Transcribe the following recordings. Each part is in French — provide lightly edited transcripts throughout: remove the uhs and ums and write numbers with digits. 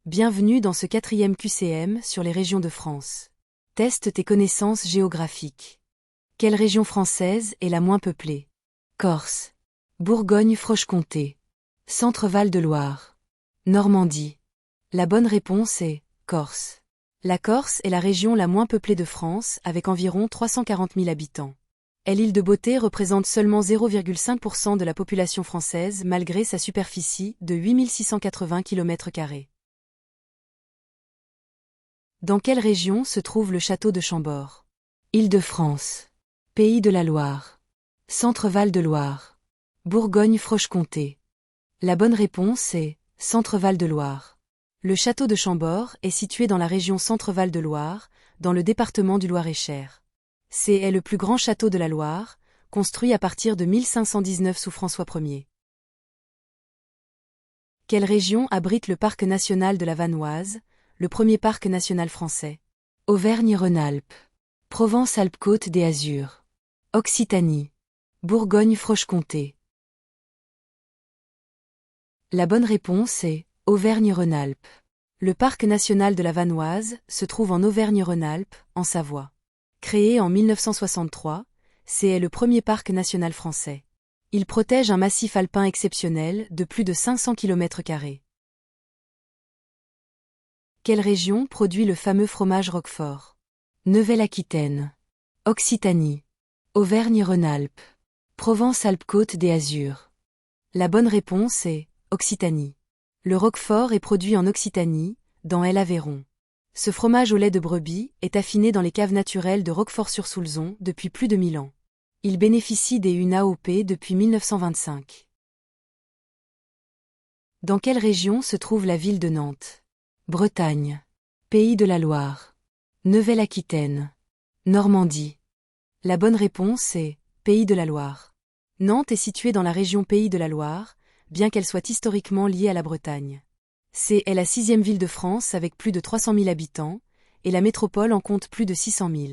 Bienvenue dans ce 4e QCM sur les régions de France. Teste tes connaissances géographiques. Quelle région française est la moins peuplée? Corse, Bourgogne-Franche-Comté, Centre-Val de Loire, Normandie. La bonne réponse est Corse. La Corse est la région la moins peuplée de France avec environ 340 000 habitants. L'île de Beauté représente seulement 0,5% de la population française malgré sa superficie de 8 680 km². Dans quelle région se trouve le château de Chambord? Île-de-France, Pays de la Loire, Centre-Val de Loire, Bourgogne-Franche-Comté. La bonne réponse est Centre-Val de Loire. Le château de Chambord est situé dans la région Centre-Val de Loire, dans le département du Loir-et-Cher. C'est le plus grand château de la Loire, construit à partir de 1519 sous François Ier. Quelle région abrite le parc national de la Vanoise, le premier parc national français? Auvergne-Rhône-Alpes, Provence-Alpes-Côte d'Azur, Occitanie, Bourgogne-Franche-Comté. La bonne réponse est Auvergne-Rhône-Alpes. Le parc national de la Vanoise se trouve en Auvergne-Rhône-Alpes, en Savoie. Créé en 1963, c'est le premier parc national français. Il protège un massif alpin exceptionnel de plus de 500 km². Quelle région produit le fameux fromage Roquefort? Nouvelle-Aquitaine, Occitanie, Auvergne-Rhône-Alpes, Provence-Alpes-Côte d'Azur. La bonne réponse est Occitanie. Le Roquefort est produit en Occitanie, dans l'Aveyron. Ce fromage au lait de brebis est affiné dans les caves naturelles de Roquefort-sur-Soulzon depuis plus de 1000 ans. Il bénéficie des une AOP depuis 1925. Dans quelle région se trouve la ville de Nantes? Bretagne, Pays de la Loire, Nouvelle-Aquitaine, Normandie. La bonne réponse est Pays de la Loire. Nantes est située dans la région Pays de la Loire, bien qu'elle soit historiquement liée à la Bretagne. C'est la 6e ville de France avec plus de 300 000 habitants, et la métropole en compte plus de 600 000.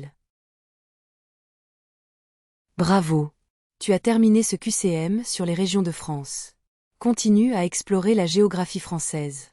Bravo! Tu as terminé ce QCM sur les régions de France. Continue à explorer la géographie française.